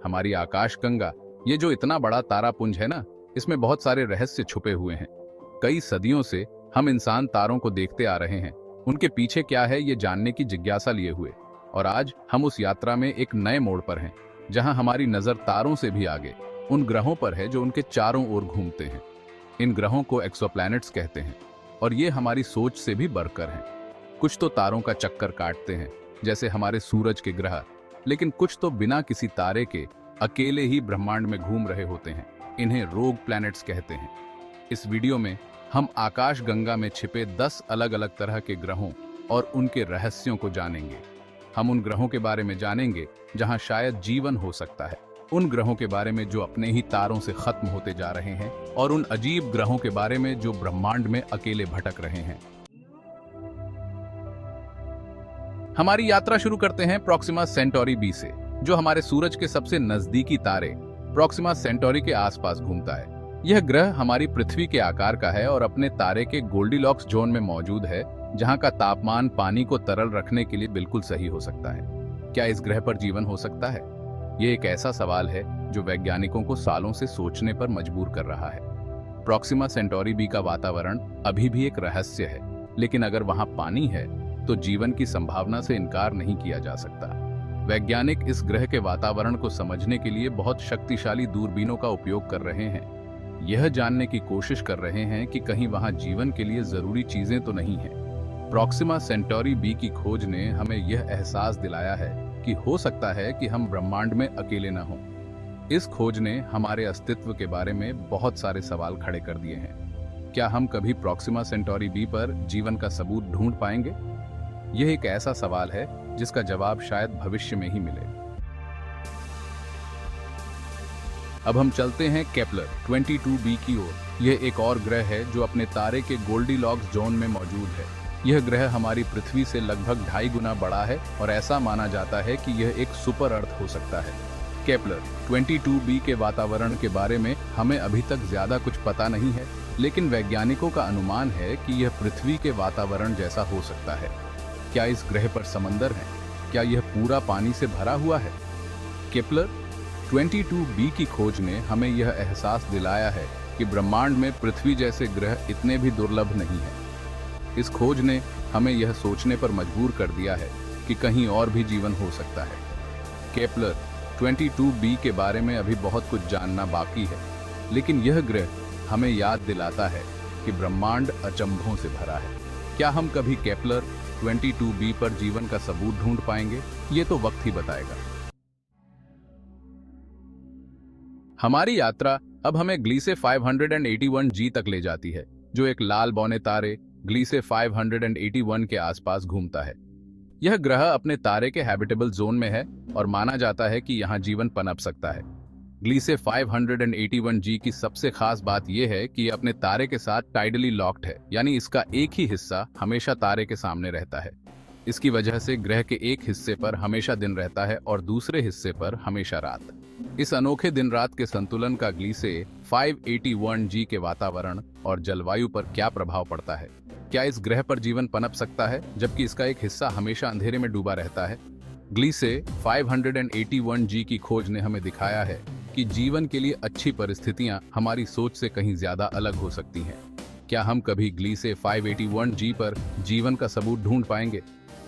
हमारी आकाशगंगा, ये जो इतना बड़ा तारापुंज है ना, इसमें बहुत सारे रहस्य छुपे हुए हैं। कई सदियों से हम इंसान तारों को देखते आ रहे हैं, उनके पीछे क्या है ये जानने की जिज्ञासा लिए हुए। और आज हम उस यात्रा में एक नए मोड़ पर हैं, जहां हमारी नजर तारों से भी आगे उन ग्रहों पर है जो उनके चारों ओर घूमते हैं। इन ग्रहों को एक्सोप्लैनेट्स कहते हैं और ये हमारी सोच से भी बढ़कर हैं। कुछ तो तारों का चक्कर काटते हैं, जैसे हमारे सूरज के ग्रह, लेकिन कुछ तो बिना किसी तारे के अकेले ही ब्रह्मांड में घूम रहे होते हैं। इन्हें रोग प्लैनेट्स कहते हैं। इस वीडियो में हम आकाशगंगा में छिपे 10 अलग अलग तरह के ग्रहों और उनके रहस्यों को जानेंगे। हम उन ग्रहों के बारे में जानेंगे जहां शायद जीवन हो सकता है, उन ग्रहों के बारे में जो अपने ही तारों से खत्म होते जा रहे हैं, और उन अजीब ग्रहों के बारे में जो ब्रह्मांड में अकेले भटक रहे हैं। हमारी यात्रा शुरू करते हैं प्रोक्सिमा सेंटोरी बी से, जो हमारे सूरज के सबसे नजदीकी तारे प्रोक्सिमा सेंटोरी के आसपास घूमता है। यह ग्रह हमारी पृथ्वी के आकार का है और अपने तारे के गोल्डीलॉक्स जोन में मौजूद है, जहां का तापमान पानी को तरल रखने के लिए बिल्कुल सही हो सकता है। क्या इस ग्रह पर जीवन हो सकता है? यह एक ऐसा सवाल है जो वैज्ञानिकों को सालों से सोचने पर मजबूर कर रहा है। प्रोक्सिमा सेंटोरी बी का वातावरण अभी भी एक रहस्य है, लेकिन अगर वहां पानी है तो जीवन की संभावना से इनकार नहीं किया जा सकता। वैज्ञानिक इस ग्रह के वातावरण को समझने के लिए बहुत शक्तिशाली दूरबीनों का उपयोग कर रहे हैं। यह जानने की कोशिश कर रहे हैं कि कहीं वहां जीवन के लिए जरूरी चीजें तो नहीं हैं। प्रोक्सिमा सेंटोरी बी की खोज ने हमें यह एहसास दिलाया है कि हो सकता है कि हम ब्रह्मांड में अकेले न हों। इस खोज ने हमारे अस्तित्व के बारे में बहुत सारे सवाल खड़े कर दिए हैं। क्या हम कभी प्रोक्सिमा सेंटोरी बी पर जीवन का सबूत ढूंढ पाएंगे? यह एक ऐसा सवाल है जिसका जवाब शायद भविष्य में ही मिले। अब हम चलते हैं केपलर 22b की ओर। यह एक और ग्रह है जो अपने तारे के गोल्डीलॉक्स जोन में मौजूद है। यह ग्रह हमारी पृथ्वी से लगभग 2.5 गुना बड़ा है और ऐसा माना जाता है कि यह एक सुपर अर्थ हो सकता है। केपलर 22b के वातावरण के बारे में हमें अभी तक ज्यादा कुछ पता नहीं है, लेकिन वैज्ञानिकों का अनुमान है कि यह पृथ्वी के वातावरण जैसा हो सकता है। क्या इस ग्रह पर समंदर है? क्या यह पूरा पानी से भरा हुआ है? केपलर 22b की खोज ने हमें यह एहसास दिलाया है कि ब्रह्मांड में पृथ्वी जैसे ग्रह इतने भी दुर्लभ नहीं हैं। इस खोज ने हमें यह सोचने पर मजबूर कर दिया है कि कहीं और भी जीवन हो सकता है। केपलर 22b के बारे में अभी बहुत कुछ जानना बाकी है, लेकिन यह ग्रह हमें याद दिलाता है कि ब्रह्मांड अचंभों से भरा है। क्या हम कभी केपलर 22b पर जीवन का सबूत ढूंढ पाएंगे? ये तो वक्त ही बताएगा। हमारी यात्रा अब हमें ग्लीसे 581g तक ले जाती है, जो एक लाल बौने तारे ग्लीसे 581 के आसपास घूमता है। यह ग्रह अपने तारे के हैबिटेबल जोन में है और माना जाता है कि यहां जीवन पनप सकता है। ग्लीसे 581g की सबसे खास बात यह है कि यह अपने तारे के साथ टाइडली लॉक्ड है, यानी इसका एक ही हिस्सा हमेशा तारे के सामने रहता है। इसकी वजह से ग्रह के एक हिस्से पर हमेशा दिन रहता है और दूसरे हिस्से पर हमेशा रात। इस अनोखे दिन रात के संतुलन का ग्लीसे 581g के वातावरण और जलवायु पर क्या प्रभाव पड़ता है? क्या इस ग्रह पर जीवन पनप सकता है जबकि इसका एक हिस्सा हमेशा अंधेरे में डूबा रहता है? ग्लीसे 581g की खोज ने हमें दिखाया है कि जीवन के लिए अच्छी परिस्थितियां हमारी सोच से कहीं ज्यादा अलग हो सकती हैं। क्या हम कभी ग्लीसे 581g पर जीवन का सबूत ढूंढ पाएंगे?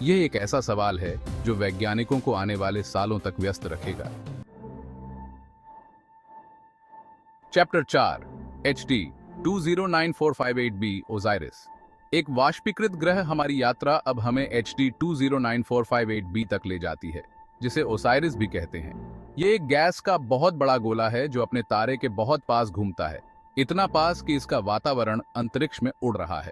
यह एक ऐसा सवाल है जो वैज्ञानिकों को आने वाले सालों तक व्यस्त रखेगा। Chapter 4 HD 209458b Osiris. एक वाष्पीकृत ग्रह। हमारी यात्रा अब हमें HD 209458b तक ले जाती है, जिसे ओसाइरिस भी कहते हैं। ये एक गैस का बहुत बड़ा गोला है जो अपने तारे के बहुत पास घूमता है, इतना पास कि इसका वातावरण अंतरिक्ष में उड़ रहा है।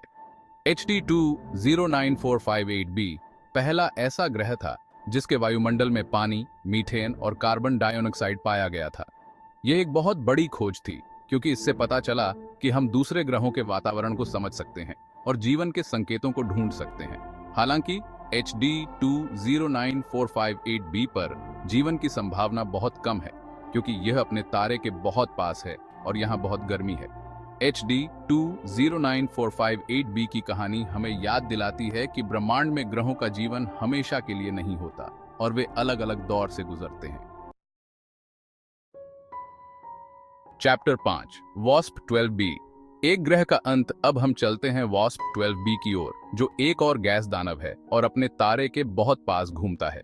HD 209458b पहला ऐसा ग्रह था जिसके वायुमंडल में पानी, मीथेन और कार्बन डाइऑक्साइड पाया गया था। यह एक बहुत बड़ी खोज थी, क्योंकि इससे पता चला कि हम दूसरे ग्रहों के वातावरण को समझ सकते हैं और जीवन के संकेतों को ढूंढ सकते हैं। हालांकि HD 209458b पर जीवन की संभावना बहुत कम है, क्योंकि यह अपने तारे के बहुत पास है और यहाँ बहुत गर्मी है। HD 209458b की कहानी हमें याद दिलाती है कि ब्रह्मांड में ग्रहों का जीवन हमेशा के लिए नहीं होता और वे अलग अलग दौर से गुजरते हैं। Chapter 5 wasp 12b। एक ग्रह का अंत। अब हम चलते हैं वॉस्प 12b की ओर, जो एक और गैस दानव है और अपने तारे के बहुत पास घूमता है।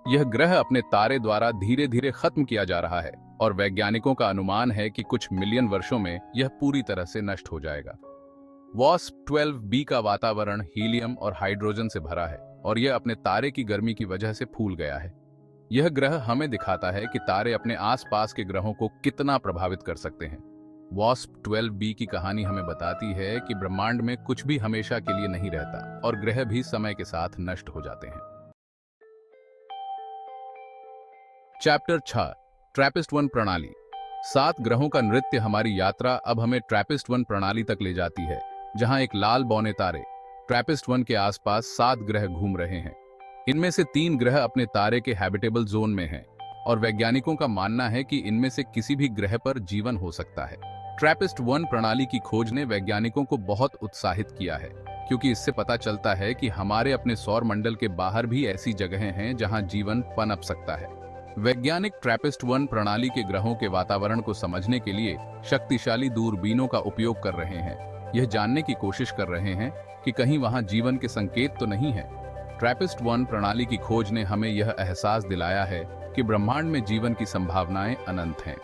यह ग्रह अपने तारे द्वारा धीरे धीरे खत्म किया जा रहा है और वैज्ञानिकों का अनुमान है कि कुछ मिलियन वर्षों में यह पूरी तरह से नष्ट हो जाएगा। वॉस्प 12b का वातावरण हीलियम और हाइड्रोजन से भरा है और यह अपने तारे की गर्मी की वजह से फूल गया है। यह ग्रह हमें दिखाता है कि तारे अपने आसपास के ग्रहों को कितना प्रभावित कर सकते हैं। वॉस्प 12b की कहानी हमें बताती है कि ब्रह्मांड में कुछ भी हमेशा के लिए नहीं रहता और ग्रह भी समय के साथ नष्ट हो जाते हैं। चैप्टर 6 ट्रैपिस्ट-1 प्रणाली। 7 ग्रहों का नृत्य। हमारी यात्रा अब हमें ट्रैपिस्ट-1 प्रणाली तक ले जाती है, जहां एक लाल बौने तारे ट्रैपिस्ट-1 के आसपास 7 ग्रह घूम रहे हैं। इनमें से 3 ग्रह अपने तारे के हैबिटेबल जोन में हैं और वैज्ञानिकों का मानना है कि इनमें से किसी भी ग्रह पर जीवन हो सकता है। ट्रैपिस्ट-1 प्रणाली की खोज ने वैज्ञानिकों को बहुत उत्साहित किया है, क्योंकि इससे पता चलता है कि हमारे अपने सौर मंडल के बाहर भी ऐसी जगहें हैं जहां जीवन पनप सकता है। वैज्ञानिक ट्रैपिस्ट-1 प्रणाली के ग्रहों के वातावरण को समझने के लिए शक्तिशाली दूरबीनों का उपयोग कर रहे हैं। यह जानने की कोशिश कर रहे हैं कि कहीं वहां जीवन के संकेत तो नहीं है। ट्रैपिस्ट-1 प्रणाली की खोज ने हमें यह एहसास दिलाया है कि ब्रह्मांड में जीवन की संभावनाएं अनंत हैं।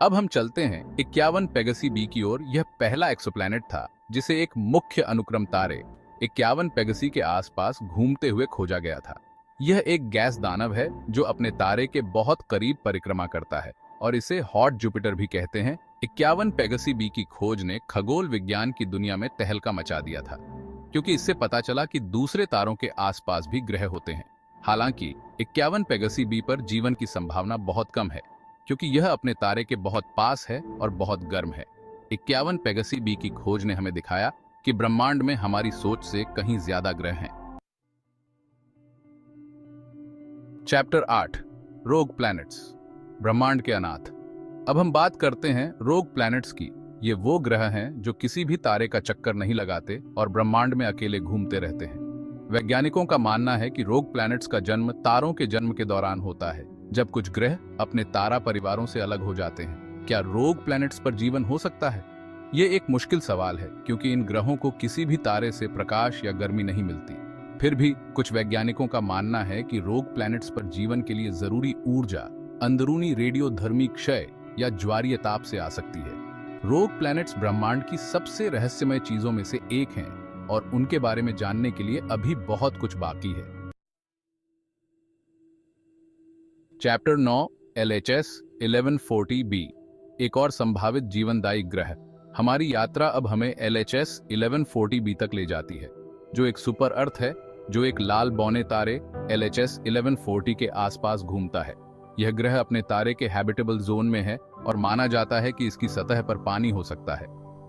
अब हम चलते हैं 51 पेगासी बी की ओर। यह पहला एक्सोप्लैनेट था जिसे एक मुख्य अनुक्रम तारे 51 पेगासी के आसपास घूमते हुए खोजा गया था। यह एक गैस दानव है जो अपने तारे के बहुत करीब परिक्रमा करता है और इसे हॉट जुपिटर भी कहते हैं। 51 पेगासी बी की खोज ने खगोल विज्ञान की दुनिया में तहलका मचा दिया था, क्योंकि इससे पता चला कि दूसरे तारों के आसपास भी ग्रह होते हैं। हालांकि 51 पेगासी बी पर जीवन की संभावना बहुत कम है, क्योंकि यह अपने तारे के बहुत पास है और बहुत गर्म है। 51 पेगासी बी की खोज ने हमें दिखाया कि ब्रह्मांड में हमारी सोच से कहीं ज्यादा ग्रह हैं। चैप्टर 8 रोग प्लैनेट्स। ब्रह्मांड के अनाथ। अब हम बात करते हैं रोग प्लैनेट्स की। ये वो ग्रह हैं जो किसी भी तारे का चक्कर नहीं लगाते और ब्रह्मांड में अकेले घूमते रहते हैं। वैज्ञानिकों का मानना है कि रोग प्लैनेट्स का जन्म तारों के जन्म के दौरान होता है, जब कुछ ग्रह अपने तारा परिवारों से अलग हो जाते हैं। क्या रोग प्लैनेट्स पर जीवन हो सकता है? ये एक मुश्किल सवाल है, क्योंकि इन ग्रहों को किसी भी तारे से प्रकाश या गर्मी नहीं मिलती। फिर भी कुछ वैज्ञानिकों का मानना है कि रोग प्लैनेट्स पर जीवन के लिए जरूरी ऊर्जा अंदरूनी रेडियोधर्मी क्षय या ज्वारीय ताप से आ सकती है। रोग प्लैनेट्स ब्रह्मांड की सबसे रहस्यमय चीजों में से एक हैं और उनके बारे में जानने के लिए अभी बहुत कुछ बाकी है। Chapter 9 LHS 1140b। एक और संभावित जीवनदायी ग्रह। हमारी यात्रा अब हमें LHS 1140b तक ले जाती है, जो एक सुपर अर्थ है जो एक लाल बौने तारे LHS 1140 के आसपास घूमता है। यह ग्रह अपने तारे के हैबिटेबल जोन में है और माना जाता है कि इसकी सतह पर पानी हो सकता है।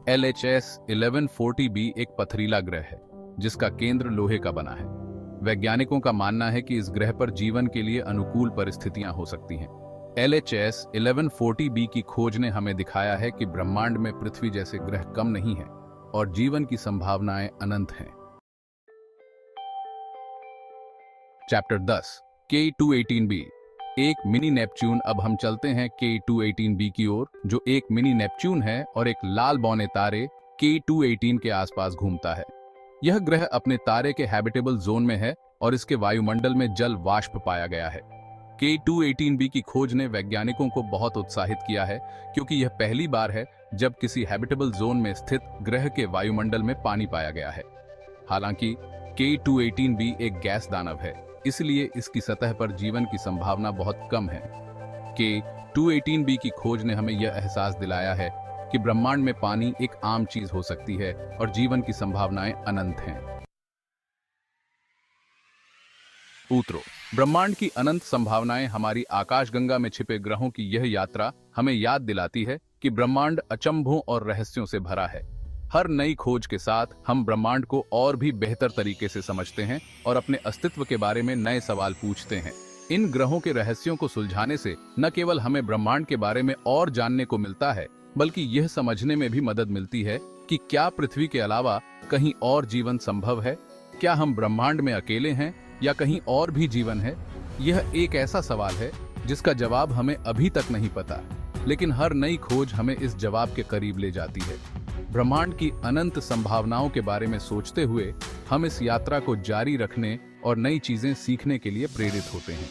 LHS 1140b एक पथरीला ग्रह है जिसका केंद्र लोहे का बना है। वैज्ञानिकों का मानना है कि इस ग्रह पर जीवन के लिए अनुकूल परिस्थितियां हो सकती हैं। LHS 1140b की खोज ने हमें दिखाया है कि ब्रह्मांड में पृथ्वी जैसे ग्रह कम नहीं है और जीवन की संभावनाएं अनंत हैं। चैप्टर 10 K218b एक मिनी नेपच्यून। अब हम चलते हैं K218b की ओर, जो एक मिनी नेपच्यून है और एक लाल बौने तारे K218 के आसपास घूमता है। यह ग्रह अपने तारे के हैबिटेबल जोन में है और इसके वायुमंडल में जल वाष्प पाया गया है। K218b की खोज ने वैज्ञानिकों को बहुत उत्साहित किया है, क्योंकि यह पहली बार है जब किसी हैबिटेबल जोन में स्थित ग्रह के वायुमंडल में पानी पाया गया है। हालांकि K218b एक गैस दानव है, इसलिए इसकी सतह पर जीवन की संभावना बहुत कम है। K218b की खोज ने हमें यह एहसास दिलाया है कि ब्रह्मांड में पानी एक आम चीज हो सकती है और जीवन की संभावनाएं अनंत हैं। उत्तरों। ब्रह्मांड की अनंत संभावनाएं। हमारी आकाशगंगा में छिपे ग्रहों की यह यात्रा हमें याद दिलाती है कि ब्रह्मांड अचंभों और रहस्यों से भरा है। हर नई खोज के साथ हम ब्रह्मांड को और भी बेहतर तरीके से समझते हैं और अपने अस्तित्व के बारे में नए सवाल पूछते हैं। इन ग्रहों के रहस्यों को सुलझाने से न केवल हमें ब्रह्मांड के बारे में और जानने को मिलता है, बल्कि यह समझने में भी मदद मिलती है कि क्या पृथ्वी के अलावा कहीं और जीवन संभव है। क्या हम ब्रह्मांड में अकेले हैं या कहीं और भी जीवन है? यह एक ऐसा सवाल है जिसका जवाब हमें अभी तक नहीं पता, लेकिन हर नई खोज हमें इस जवाब के करीब ले जाती है। ब्रह्मांड की अनंत संभावनाओं के बारे में सोचते हुए हम इस यात्रा को जारी रखने और नई चीजें सीखने के लिए प्रेरित होते हैं।